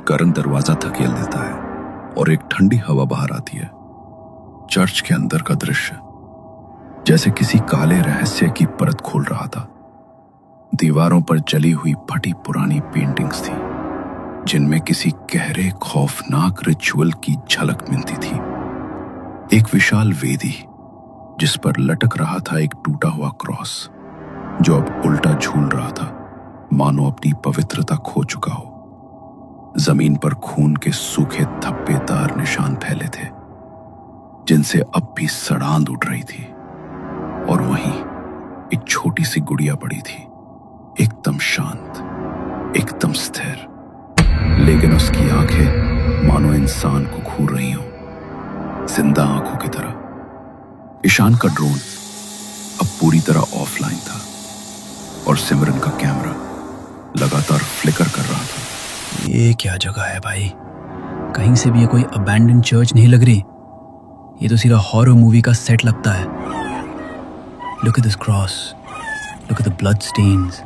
करण दरवाजा धकेल देता है और एक ठंडी हवा बाहर आती है। चर्च के अंदर का दृश्य जैसे किसी काले रहस्य की परत खोल रहा था। दीवारों पर जली हुई फटी पुरानी पेंटिंग्स थी जिनमें किसी गहरे खौफनाक रिचुअल की झलक मिलती थी। एक विशाल वेदी जिस पर लटक रहा था एक टूटा हुआ क्रॉस जो अब उल्टा झूल रहा था, मानो अपनी पवित्रता खो चुका हो। जमीन पर खून के सूखे धब्बेदार निशान फैले थे जिनसे अब भी सड़ांध उठ रही थी। और वहीं एक छोटी सी गुड़िया पड़ी थी, एकदम शांत, एकदम स्थिर, लेकिन उसकी आंखें मानो इंसान को घूर रही हों, जिंदा आंखों की तरह। ईशान का ड्रोन अब पूरी तरह ऑफलाइन था और सिमरन का कैमरा लगातार फ्लिकर कर रहा था। ये क्या जगह है भाई? कहीं से भी ये कोई अबैंडन चर्च नहीं लग रही। ये तो सीधा हॉरर मूवी का सेट लगता है। Look at this cross, look at the blood stains.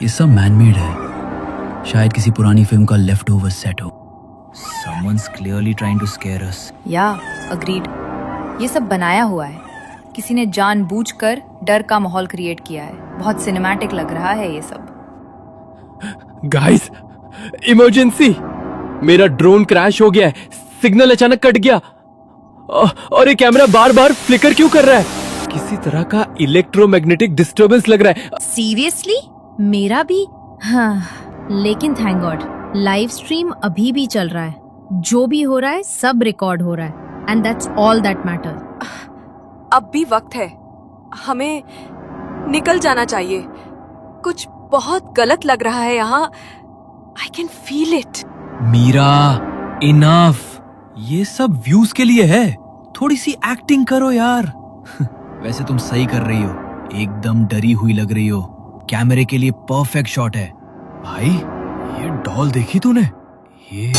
ये सब मैनमेड है, शायद किसी पुरानी फिल्म का लेफ्ट ओवर सेट हो। Someone's clearly trying to scare us. Agreed. ये सब बनाया हुआ है, किसी ने जानबूझकर डर का माहौल क्रिएट किया है। बहुत सिनेमैटिक लग रहा है ये सब। Guys, emergency! मेरा ड्रोन क्रैश हो गया है, सिग्नल अचानक कट गया और ये कैमरा बार बार फ्लिकर क्यों कर रहा है? किसी तरह का इलेक्ट्रोमैग्नेटिक डिस्टरबेंस लग रहा है। सीरियसली? मेरा भी? हाँ, लेकिन थैंक गॉड लाइव स्ट्रीम अभी भी चल रहा है। जो भी हो रहा है सब रिकॉर्ड हो रहा है and that's all that matter. अब भी वक्त है, हमें निकल जाना चाहिए। कुछ बहुत गलत लग रहा है यहाँ। I can feel it. Meera, enough. ये सब व्यूज के लिए है, थोड़ी सी एक्टिंग करो यार। वैसे तुम सही कर रही हो, एकदम डरी हुई लग रही हो। कैमरे के लिए परफेक्ट शॉट है। भाई, ये डॉल देखी तूने? ये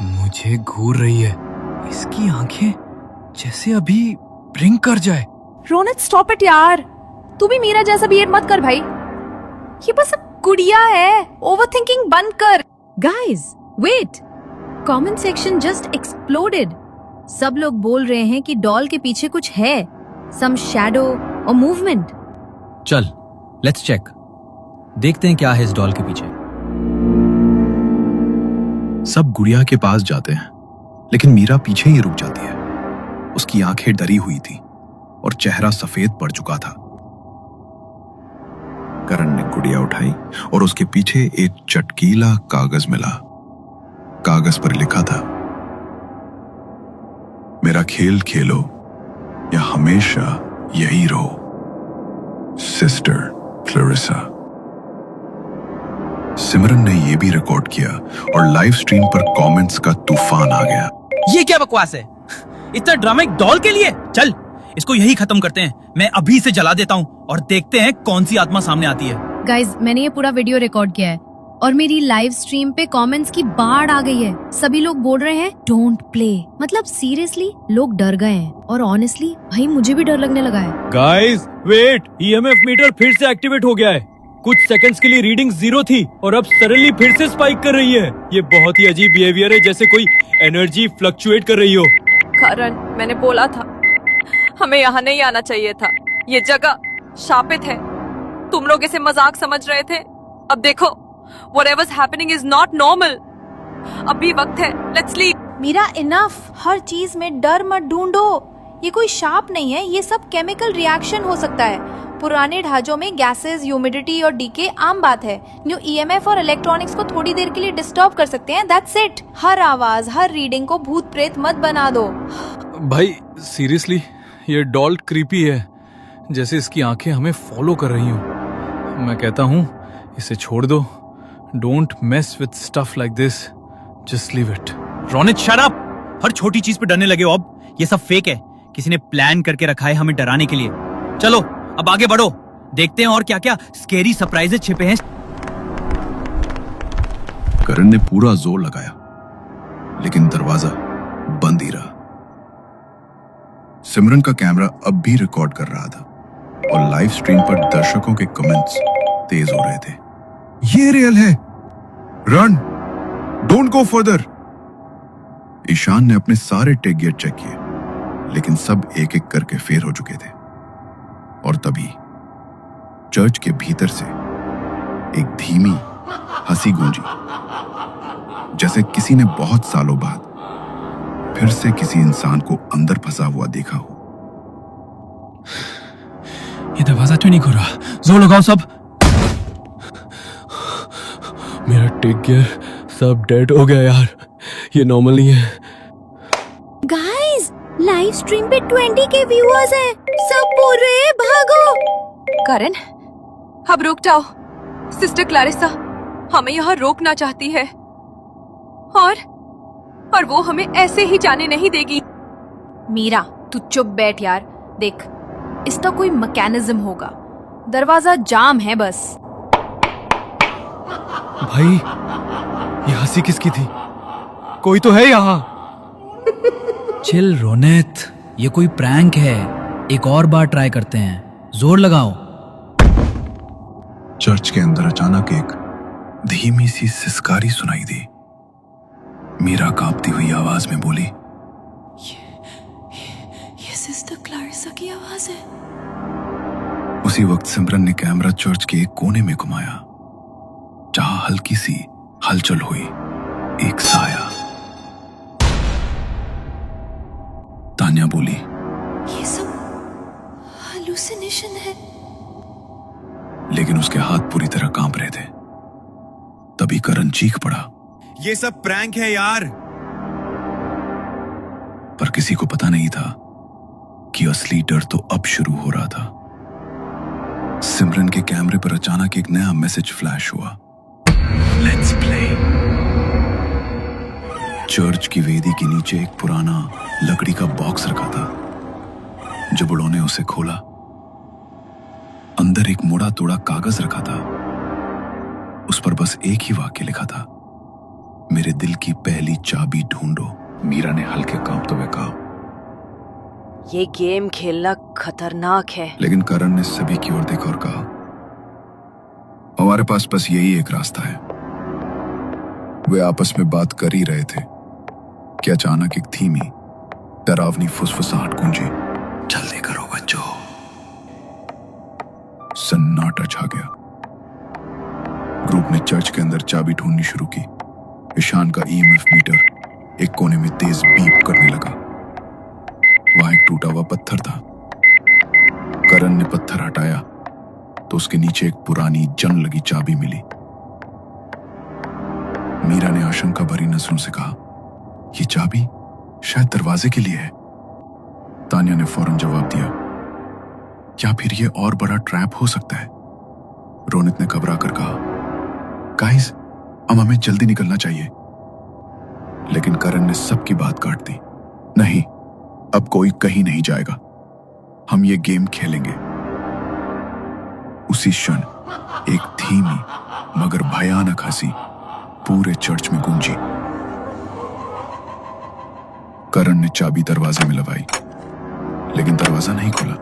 मुझे घूर रही है। इसकी आंखें जैसे अभी ब्लिंक कर जाए। रोनित स्टॉप इट यार, तू भी मीरा जैसा बिहेव मत कर भाई। ये बस अब गुड़िया है, ओवरथिंकिंग बंद कर। Guys wait, comment section just exploded. सब लोग बोल रहे हैं कि डॉल के पीछे कुछ है, सम शैडो और मूवमेंट। चल लेट्स चेक, देखते हैं क्या है इस डॉल के पीछे। सब गुड़िया के पास जाते हैं लेकिन मीरा पीछे ही रुक जाती है। उसकी आंखें डरी हुई थी और चेहरा सफेद पड़ चुका था। करण ने गुड़िया उठाई और उसके पीछे एक चटकीला कागज मिला। कागज पर लिखा था, मेरा खेल खेलो या हमेशा यही रहो, सिस्टर क्लैरिसा। सिमरन ने यह भी रिकॉर्ड किया और लाइव स्ट्रीम पर कमेंट्स का तूफान आ गया। ये क्या बकवास है? इतना ड्रामा एक डॉल के लिए? चल इसको यही खत्म करते हैं। मैं अभी इसे जला देता हूँ और देखते हैं कौन सी आत्मा सामने आती है। गाइज, मैंने ये पूरा वीडियो रिकॉर्ड किया है और मेरी लाइव स्ट्रीम पे कमेंट्स की बाढ़ आ गई है। सभी लोग बोल रहे हैं डोंट प्ले। मतलब सीरियसली लोग डर गए हैं और ऑनेस्टली भाई मुझे भी डर लगने लगा है। गाइस वेट, ईएमएफ मीटर फिर से एक्टिवेट हो गया है। कुछ सेकंड्स के लिए रीडिंग 0 थी और अब सडनली फिर से स्पाइक कर रही है। ये बहुत ही अजीब बिहेवियर है, जैसे कोई एनर्जी फ्लक्चुएट कर रही हो। करण, मैंने बोला था हमें यहाँ नहीं आना चाहिए था। ये जगह शापित है। तुम लोग इसे मजाक समझ रहे थे, अब देखो whatever's happening is not normal। अभी वक्त है, let's leave। मीरा इनफ, हर चीज में डर मत ढूंढो। ये कोई शाप नहीं है, ये सब केमिकल रिएक्शन हो सकता है। पुराने ढांचों में गैसेस, ह्यूमिडिटी और डीके आम बात है। न्यू ईएमएफ और इलेक्ट्रॉनिक्स को थोड़ी देर के लिए डिस्टर्ब कर सकते हैं, दैट्स इट। हर आवाज, हर रीडिंग को भूत प्रेत मत बना दो। भाई सीरियसली ये डॉल क्रीपी है, जैसे इसकी आंखें हमें फॉलो कर रही हूँ। मैं कहता हूँ इसे छोड़ दो। Don't mess with stuff like this, just leave it. Ronit shut up! हर छोटी चीज पे डरने लगे हो अब। ये सब फेक है, किसी ने प्लान करके रखा है हमें डराने के लिए। चलो अब आगे बढ़ो, देखते हैं और क्या क्या स्केरी सरप्राइजेस छिपे हैं। करण ने पूरा जोर लगाया लेकिन दरवाजा बंद ही रहा। सिमरन का कैमरा अब भी रिकॉर्ड कर रहा था और लाइव स्ट्रीम पर दर्शकों के कमेंट्स तेज हो रहे थे। ये रियल है, run, don't go further. Ishaan ने अपने सारे टेक गियर चेक किए, लेकिन सब एक एक करके फेल हो चुके थे। और तभी चर्च के भीतर से एक धीमी हंसी गूंजी, जैसे किसी ने बहुत सालों बाद फिर से किसी इंसान को अंदर फंसा हुआ देखा हो। ये दरवाजा क्यों नहीं खुल रहा? जोर लगाओ सब। मेरा टेक गियर सब डेड हो गया यार, ये नॉर्मल नहीं है। गाइस, लाइव स्ट्रीम पे 20K व्यूअर्स हैं। सब बोल रहे हैं भागो। करण, अब रुक जाओ। सिस्टर क्लैरिसा हमें यहाँ रोकना चाहती है और वो हमें ऐसे ही जाने नहीं देगी। मीरा, तू चुप बैठ यार। देख, इसका कोई मैकेनिज्म होगा। दरवाजा जाम है बस। भाई, ये हंसी किसकी थी? कोई तो है यहाँ। चिल रोनित, ये कोई प्रैंक है। एक और बार ट्राई करते हैं, जोर लगाओ। चर्च के अंदर अचानक एक धीमी सी सिसकारी सुनाई दी। मीरा कांपती हुई आवाज में बोली, ये सिस्टर क्लैरिसा की आवाज है। उसी वक्त सिमरन ने कैमरा चर्च के एक कोने में घुमाया, जहां हल्की सी हलचल हुई। एक साया। तान्या बोली, ये सब हालुसिनेशन है। लेकिन उसके हाथ पूरी तरह कांप रहे थे। तभी करण चीख पड़ा, ये सब प्रैंक है यार। पर किसी को पता नहीं था कि असली डर तो अब शुरू हो रहा था। सिमरन के कैमरे पर अचानक एक नया मैसेज फ्लैश हुआ, लेट्स प्ले। चर्च की वेदी के नीचे एक पुराना लकड़ी का बॉक्स रखा था। जब उन्होंने उसे खोला, अंदर एक मुड़ा तोड़ा कागज रखा था। उस पर बस एक ही वाक्य लिखा था, मेरे दिल की पहली चाबी ढूंढो। मीरा ने हल्के कांपते हुए कहा, ये गेम खेलना खतरनाक है। लेकिन करण ने सभी की ओर देखा और कहा, हमारे पास बस यही एक रास्ता है। वे आपस में बात कर ही रहे थे कि अचानक एक धीमी डरावनी फुसफुसाहट गूंजी, जल्दी करो बच्चों। सन्नाटा छा गया। ग्रुप ने चर्च के अंदर चाबी ढूंढनी शुरू की। ईशान का ईएमएफ मीटर एक कोने में तेज बीप करने लगा। वहां एक टूटा हुआ पत्थर था। करण ने पत्थर हटाया तो उसके नीचे एक पुरानी जंग लगी चाबी मिली। मीरा ने आशंका भरी नजरों से कहा, ये चाबी शायद दरवाजे के लिए है। तान्या ने फौरन जवाब दिया, क्या फिर ये और बड़ा ट्रैप हो सकता है? रोनित ने घबरा कर कहा, गाइस, अब हमें जल्दी निकलना चाहिए। लेकिन करण ने सबकी बात काट दी, नहीं, अब कोई कहीं नहीं जाएगा, हम ये गेम खेलेंगे। उसी क्षण एक धीमी मगर भयानक हंसी पूरे चर्च में गूंजी। करण ने चाबी दरवाजे में लगाई, लेकिन दरवाजा नहीं खुला।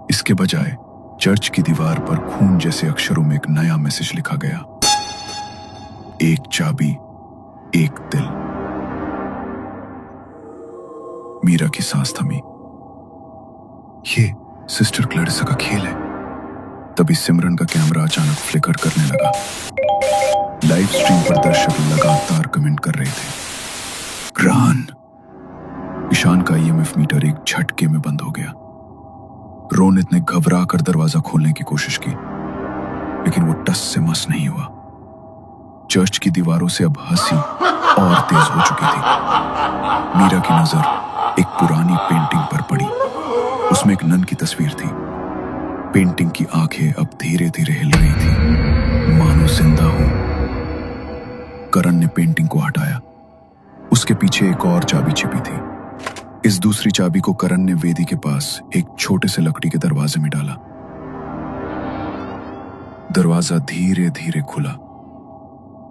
इसके बजाय चर्च की दीवार पर खून जैसे अक्षरों में एक नया मैसेज लिखा गया, एक चाबी, एक दिल। मीरा की सांस थमी। ये सिस्टर क्लैरिसा का खेल है। तभी सिमरन का कैमरा अचानक फ्लिकर करने लगा। लाइव स्ट्रीम पर दर्शक लगातार कमेंट कर रहे थे, ग्रहण। ईशान का ईएमएफ मीटर एक झटके में बंद हो गया। रोनित ने घबरा कर दरवाजा खोलने की कोशिश की, लेकिन वो टस से मस नहीं हुआ। चर्च की दीवारों से अब हंसी और तेज हो चुकी थी। मीरा की नजर एक पुरानी पेंटिंग पर पड़ी। उसमें एक नन की तस्वीर थी। पेंटिंग की आंखें अब धीरे धीरे हिल रही थी, मानो जिंदा हो। करण ने पेंटिंग को हटाया। उसके पीछे एक और चाबी छिपी थी। इस दूसरी चाबी को करण ने वेदी के पास एक छोटे से लकड़ी के दरवाजे में डाला। दरवाजा धीरे धीरे खुला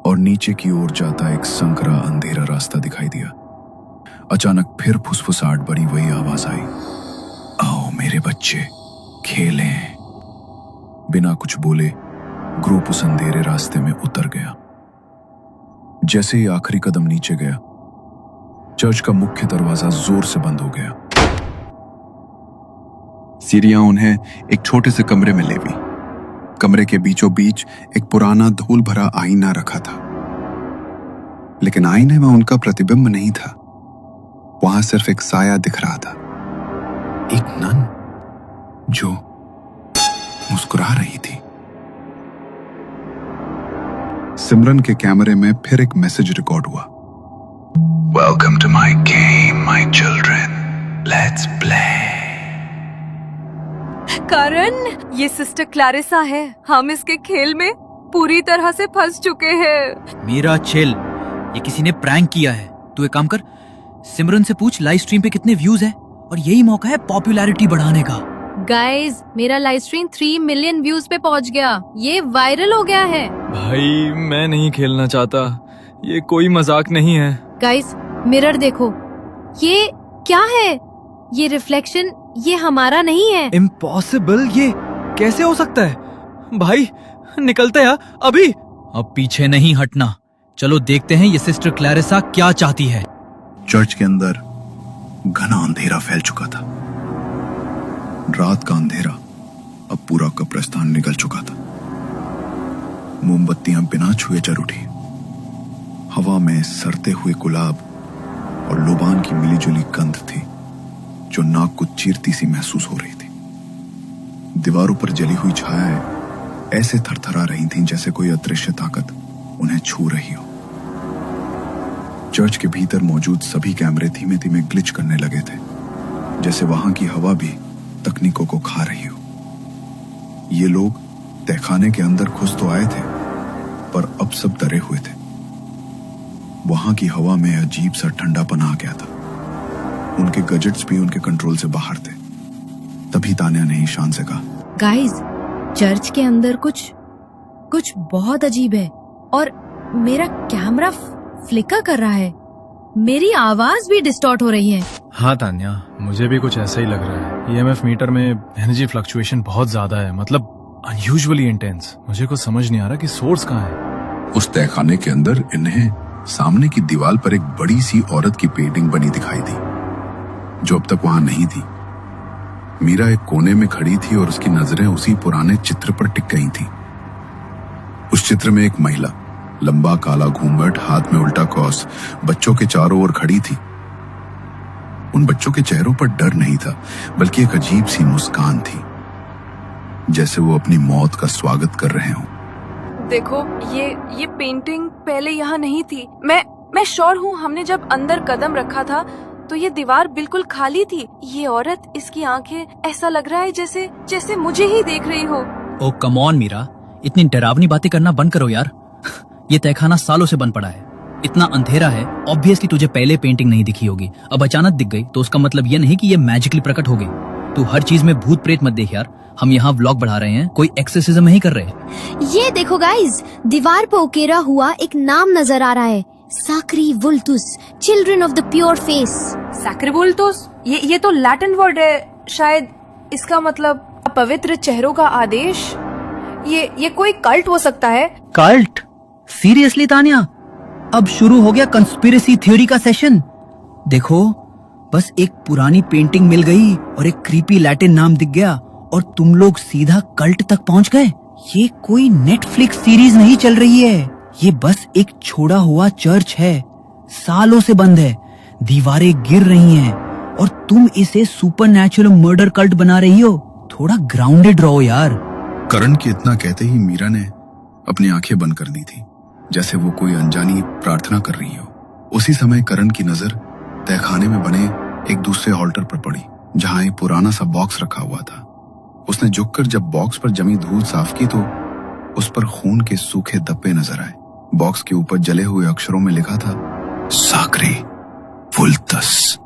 और नीचे की ओर जाता एक संकरा अंधेरा रास्ता दिखाई दिया। अचानक फिर फुसफुसाहट भरी वही आवाज आई, आओ मेरे बच्चे खेलें। बिना कुछ बोले ग्रुप उस अंधेरे रास्ते में उतर गया। जैसे ही आखिरी कदम नीचे गया, चर्च का मुख्य दरवाजा जोर से बंद हो गया। सीरिया उन्हें एक छोटे से कमरे में ले गई। कमरे के बीचों बीच एक पुराना धूल भरा आईना रखा था, लेकिन आईने में उनका प्रतिबिंब नहीं था। वहां सिर्फ एक साया दिख रहा था, एक नन जो मुस्कुरा रही थी। सिमरन के कैमरे में फिर एक मैसेज रिकॉर्ड हुआ। Welcome to my game my children, let's play. Karan, ये सिस्टर क्लैरिसा है। हम इसके खेल में पूरी तरह से फंस चुके हैं। मेरा चिल, ये किसी ने प्रैंक किया है। तू एक काम कर, सिमरन से पूछ लाइव स्ट्रीम पे कितने व्यूज है, और यही मौका है पॉपुलैरिटी बढ़ाने का। गाइज, मेरा लाइव स्ट्रीम 3 मिलियन व्यूज पे पहुंच गया। ये वायरल हो गया है। भाई मैं नहीं खेलना चाहता, ये कोई मजाक नहीं है। गाइज, मिरर देखो, ये क्या है? ये रिफ्लेक्शन, ये हमारा नहीं है। इम्पॉसिबल, ये कैसे हो सकता है? भाई निकलते हैं अभी। अब पीछे नहीं हटना, चलो देखते हैं ये सिस्टर क्लैरिसा क्या चाहती है। चर्च के अंदर घना अंधेरा फैल चुका था। रात का अंधेरा अब पूरा कब्रिस्तान निकल चुका था। मोमबत्तियां बिना छुए जल उठी। हवा में सरते हुए गुलाब और लोबान की मिलीजुली गंध थी, जो नाक को चीरती सी महसूस हो रही थी। दीवारों पर जली हुई छायाएं ऐसे थरथरा रही थीं जैसे कोई अदृश्य ताकत उन्हें छू रही हो। चर्च के भीतर मौजूद सभी कैमरे धीमे धीमे ग्लिच करने लगे थे, जैसे वहां की हवा भी तकनीकों को खा रही हो। ये लोग तहखाने के अंदर घुस तो आए थे, पर अब सब डरे हुए थे। वहां की हवा में अजीब सा ठंडापन आ गया था। उनके गैजेट्स भी उनके कंट्रोल से बाहर थे। तभी तान्या ने ईशान से कहा, गाइज, चर्च के अंदर कुछ बहुत अजीब है, और मेरा कैमरा फ्लिकर कर रहा है। मेरी आवाज भी डिस्टॉर्ट हो रही है। हाँ तान्या, मुझे भी कुछ ऐसा ही लग रहा है। ईएमएफ मीटर में एनर्जी फ्लक्चुएशन बहुत ज्यादा है, मतलब अनयूजुअली इंटेंस। मुझे कुछ समझ नहीं आ रहा कि सोर्स कहाँ है। उस तहखाने के अंदर इन्हें सामने की दीवार पर एक बड़ी सी औरत की पेंटिंग बनी दिखाई दी, जो अब तक वहां नहीं थी। मीरा एक कोने में खड़ी थी और उसकी नजरें उसी पुराने चित्र पर टिक गई थी। उस चित्र में एक महिला, लंबा काला घूंघट, हाथ में उल्टा क्रॉस, बच्चों के चारों ओर खड़ी थी। उन बच्चों के चेहरों पर डर नहीं था, बल्कि एक अजीब सी मुस्कान थी, जैसे वो अपनी मौत का स्वागत कर रहे हों। देखो, ये पेंटिंग पहले यहाँ नहीं थी। मैं श्योर हूँ, हमने जब अंदर कदम रखा था तो ये दीवार बिल्कुल खाली थी। ये औरत, इसकी आंखें, ऐसा लग रहा है जैसे मुझे ही देख रही हो। ओ कम ऑन मीरा, इतनी डरावनी बातें करना बंद करो यार। ये तहखाना सालों से बन पड़ा है, इतना अंधेरा है। ऑब्वियसली तुझे पहले पेंटिंग नहीं दिखी होगी, अब अचानक दिख गई तो उसका मतलब ये नहीं कि ये मैजिकली प्रकट हो गई। तू हर चीज में भूत प्रेत मत देख यार। हम यहाँ व्लॉग बढ़ा रहे हैं, कोई एक्सोर्सिज्म नहीं कर रहे। ये देखो गाइज, दीवार पर उकेरा हुआ एक नाम नजर आ रहा है, साक्री वुल्तुस, children of the pure face. सैक्रिबुल्टुस, ये तो लैटिन वर्ड है शायद। इसका मतलब पवित्र चेहरों का आदेश। ये कोई कल्ट हो सकता है। कल्ट? सीरियसली तान्या, अब शुरू हो गया कंस्पिरेसी थ्योरी का सेशन। देखो, बस एक पुरानी पेंटिंग मिल गई और एक क्रीपी लैटिन नाम दिख गया और तुम लोग सीधा कल्ट तक पहुंच गए। ये कोई नेटफ्लिक्स सीरीज नहीं चल रही है, ये बस एक छोड़ा हुआ चर्च है, सालों से बंद है, दीवारें गिर रही हैं और तुम इसे सुपरनैचुरल मर्डर कल्ट बना रही हो। थोड़ा ग्राउंडेड रहो यार। करण के इतना कहते ही मीरा ने अपनी आंखें बंद कर दी थी, जैसे वो कोई अनजानी प्रार्थना कर रही हो। उसी समय करण की नजर तहखाने में बने एक दूसरे ऑल्टर पर पड़ी, जहां एक पुराना सा बॉक्स रखा हुआ था। उसने झुककर जब बॉक्स पर जमी धूल साफ की तो उस पर खून के सूखे धब्बे नजर आए। बॉक्स के ऊपर जले हुए अक्षरों में लिखा था, साक्री वुल्तुस।